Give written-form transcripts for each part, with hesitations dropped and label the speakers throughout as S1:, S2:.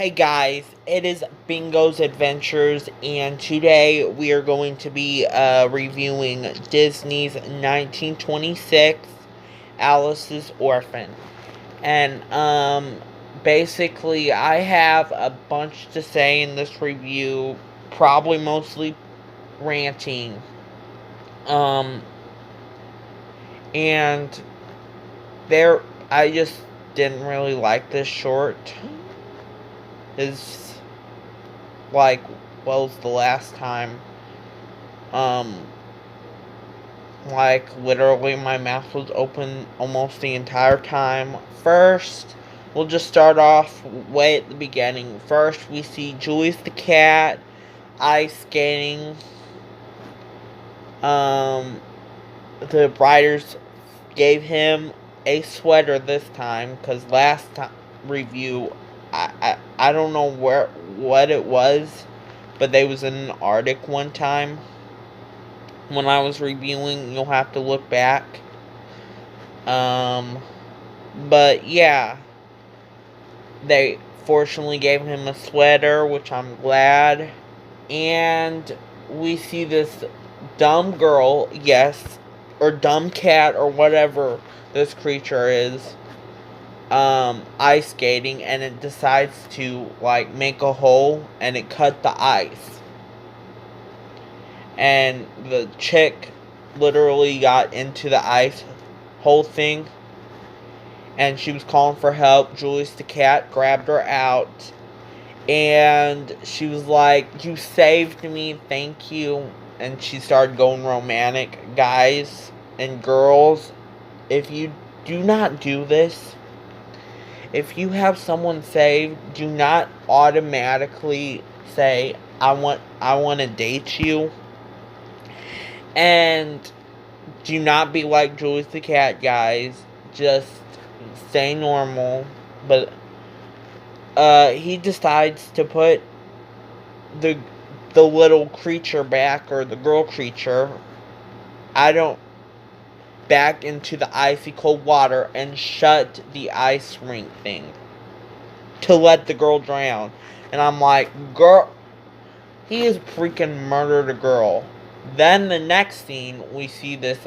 S1: Hey guys, it is Bingo's Adventures, and today we are going to be reviewing Disney's 1926 Alice's Orphan. And basically, I have a bunch to say in this review, probably mostly ranting. Um, and I just didn't really like this short. Is like, well, was the last time. Um, like, literally, my mouth was open almost the entire time. First, we'll just start off way at the beginning. First, we see Julius the cat ice skating. The writers gave him a sweater this time, because last time review, I don't know what it was, but they was in an Arctic one time. When I was reviewing, you'll have to look back. But yeah, they fortunately gave him a sweater, which I'm glad. And we see this dumb girl, yes, or dumb cat, or whatever this creature is, ice skating, and it decides to, like, make a hole, and it cut the ice. And the chick literally got into the ice hole thing, and she was calling for help. Julius the cat grabbed her out, and she was like, "You saved me, thank you." And she started going romantic. Guys and girls, if you do not do this, if you have someone saved, do not automatically say, I want to date you. And do not be like Julius the cat, guys. Just stay normal. But he decides to put the little creature back, or the girl creature, back into the icy cold water, and shut the ice rink thing to let the girl drown. And I'm like, girl, he has freaking murdered a girl. Then the next scene, we see this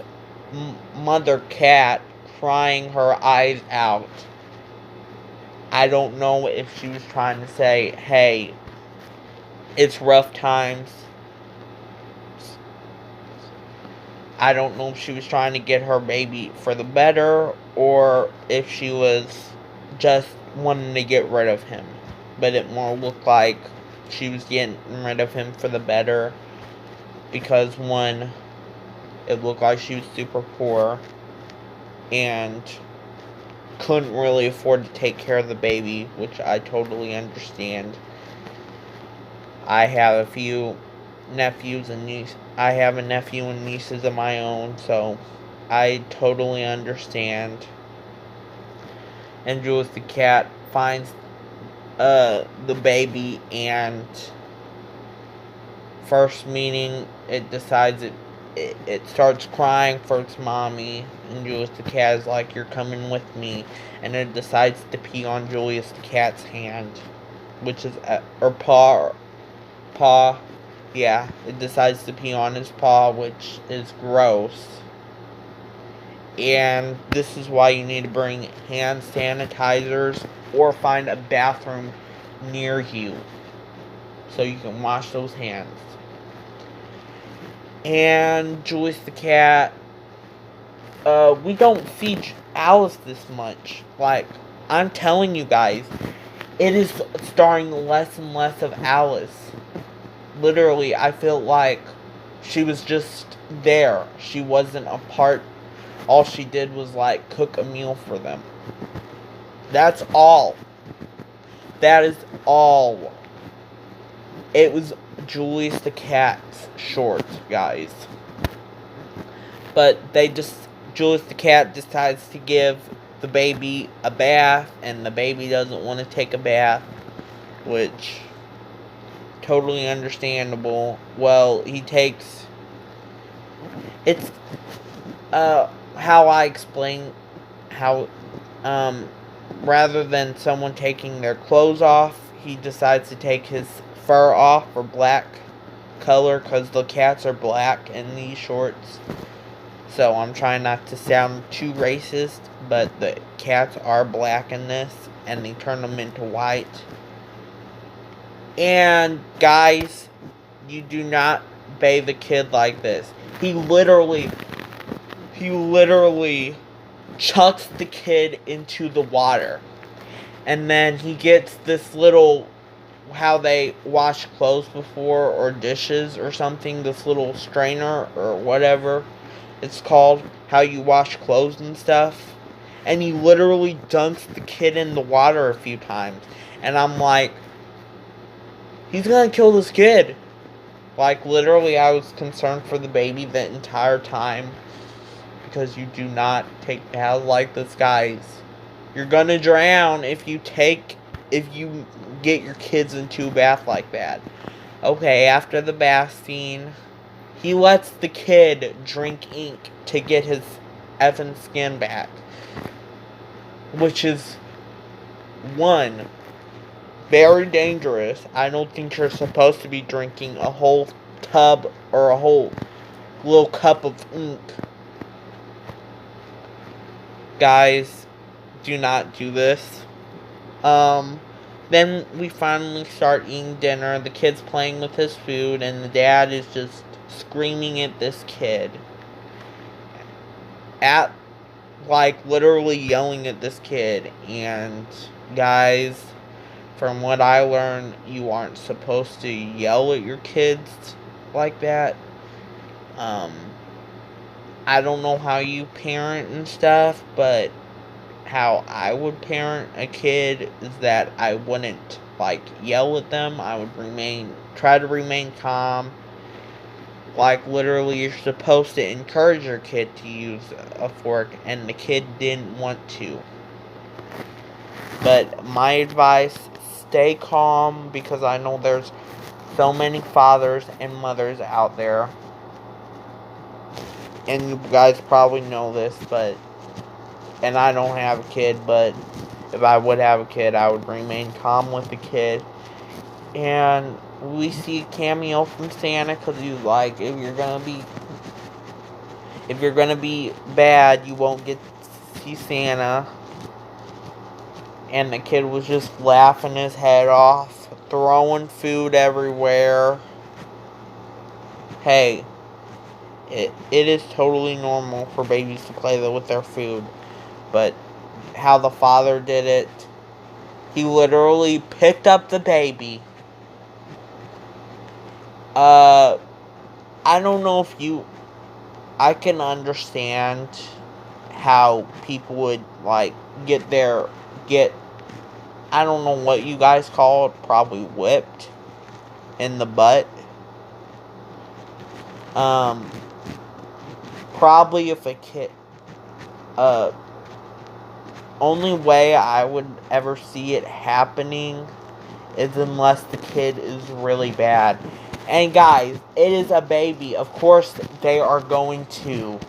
S1: mother cat crying her eyes out. I don't know if she was trying to say, hey, it's rough times. I don't know if she was trying to get her baby for the better, or if she was just wanting to get rid of him. But it more looked like she was getting rid of him for the better, because one, it looked like she was super poor and couldn't really afford to take care of the baby, which I totally understand. I have a few nephews and nieces. I have a nephew and nieces of my own, so I totally understand. And Jules the cat finds the baby, and first meeting, it decides it starts crying for its mommy, and Julius the cat is like, "You're coming with me," and it decides to pee on Julius the cat's hand, which is or paw. Yeah, it decides to pee on his paw, which is gross. And this is why you need to bring hand sanitizers, or find a bathroom near you so you can wash those hands. And Julius the cat, we don't see Alice this much. Like, I'm telling you guys, it is starring less and less of Alice. Literally, I feel like she was just there. She wasn't a part. All she did was, like, cook a meal for them. That's all. That is all. It was Julius the cat's short, guys. But Julius the cat decides to give the baby a bath, and the baby doesn't want to take a bath, which, totally understandable. Well, it's, how I explain how, rather than someone taking their clothes off, he decides to take his fur off for black color because the cats are black in these shorts. So I'm trying not to sound too racist, but the cats are black in this, and they turn them into white. And guys, you do not bathe a kid like this. He literally chucks the kid into the water. And then he gets this little, how they wash clothes before, or dishes or something, this little strainer or whatever it's called, how you wash clothes and stuff. And he literally dunks the kid in the water a few times. And I'm like, he's gonna kill this kid. Like, literally, I was concerned for the baby the entire time. Because you do not take baths like this, guys. You're gonna drown if you get your kids into a bath like that. Okay, after the bath scene, he lets the kid drink ink to get his effing skin back. Which is, one, very dangerous. I don't think you're supposed to be drinking a whole tub or a whole little cup of ink. Guys, do not do this. Then we finally start eating dinner. The kid's playing with his food, and the dad is just screaming at this kid. Literally yelling at this kid. And, guys, from what I learned, you aren't supposed to yell at your kids like that. I don't know how you parent and stuff, but how I would parent a kid is that I wouldn't, yell at them. I would try to remain calm. Literally, you're supposed to encourage your kid to use a fork, and the kid didn't want to. But my advice, stay calm, because I know there's so many fathers and mothers out there. And you guys probably know this, and I don't have a kid, but if I would have a kid, I would remain calm with the kid. And we see a cameo from Santa, because he's like, if you're gonna be bad, you won't get to see Santa. And the kid was just laughing his head off, throwing food everywhere. Hey, it is totally normal for babies to play with their food. But how the father did it, he literally picked up the baby. I don't know if I can understand how people would, I don't know what you guys call it, probably whipped in the butt. Probably if a kid, only way I would ever see it happening is unless the kid is really bad. And guys, it is a baby. Of course, they are going to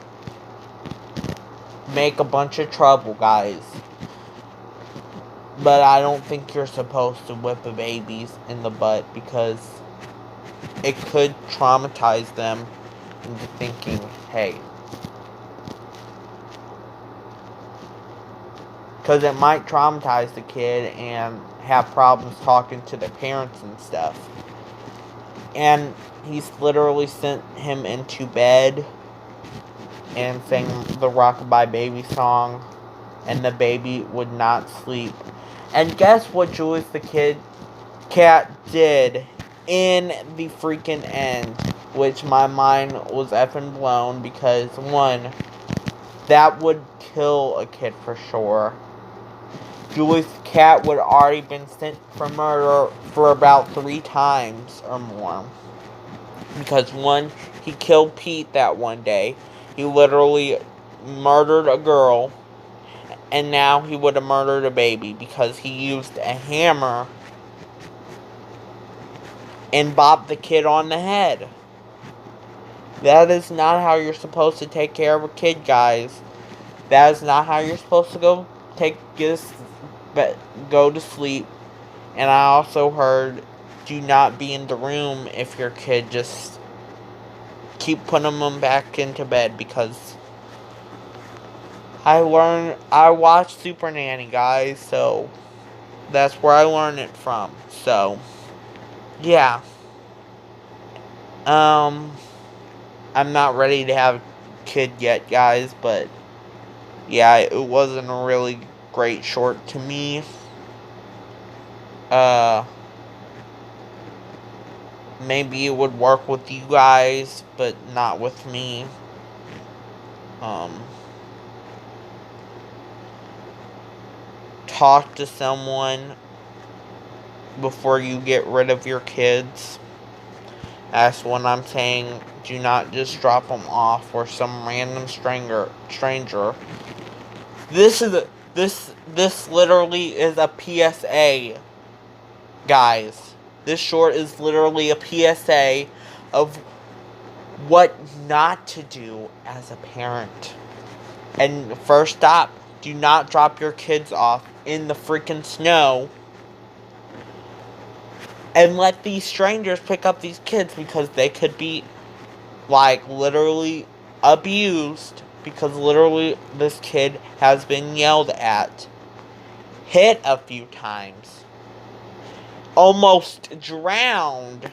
S1: make a bunch of trouble, guys. But I don't think you're supposed to whip a baby in the butt, because it could traumatize them into thinking, hey. Because it might traumatize the kid and have problems talking to their parents and stuff. And he's literally sent him into bed and sang the Rockabye Baby song. And the baby would not sleep. And guess what Julius the cat did in the freaking end? Which my mind was effing blown, because, one, that would kill a kid for sure. Julius the cat would have already been sent for murder for about 3 times or more. Because, one, he killed Pete that one day. He literally murdered a girl. And now he would have murdered a baby, because he used a hammer and bopped the kid on the head. That is not how you're supposed to take care of a kid, guys. That is not how you're supposed to go to sleep And I also heard, do not be in the room if your kid just keep putting them back into bed, because I watched Super Nanny, guys, so that's where I learned it from. So, yeah. I'm not ready to have a kid yet, guys, but yeah, it wasn't a really great short to me. Maybe it would work with you guys, but not with me. Talk to someone before you get rid of your kids. That's what I'm saying. Do not just drop them off for some random stranger. This literally is a PSA, guys. This short is literally a PSA of what not to do as a parent. And first stop, do not drop your kids off in the freaking snow and let these strangers pick up these kids, because they could be, like, literally abused, because literally this kid has been yelled at, hit a few times, almost drowned.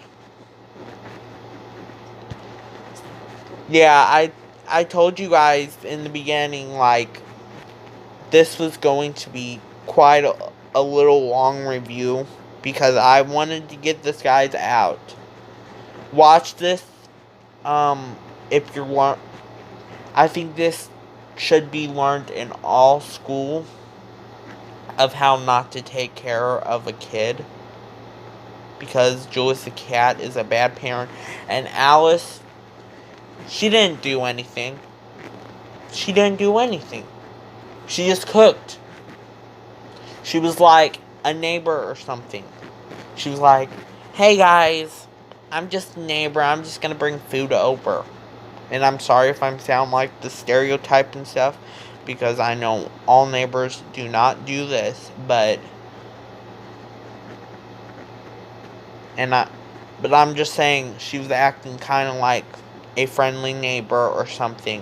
S1: Yeah, I told you guys in the beginning, like, this was going to be quite a little long review, because I wanted to get this guys out. Watch this. If you're I think this should be learned in all school, of how not to take care of a kid, because Jules the cat is a bad parent, and Alice, she didn't do anything. She didn't do anything. She just cooked. She was like a neighbor or something. She was like, hey guys, I'm just a neighbor, I'm just gonna bring food over. And I'm sorry if I sound like the stereotype and stuff, because I know all neighbors do not do this, but I'm just saying, she was acting kind of like a friendly neighbor or something.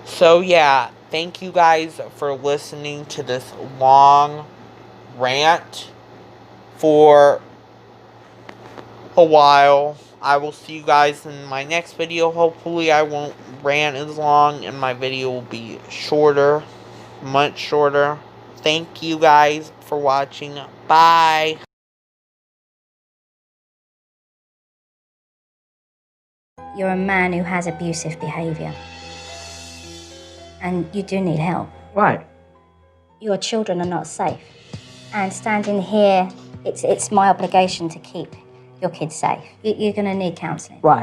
S1: So yeah, thank you guys for listening to this long rant for a while. I will see you guys in my next video. Hopefully I won't rant as long and my video will be shorter, much shorter. Thank you guys for watching. Bye.
S2: You're a man who has abusive behaviour. And you do need help.
S3: Why?
S2: Your children are not safe. And standing here, it's my obligation to keep your kids safe. You're going to need counselling.
S3: Why?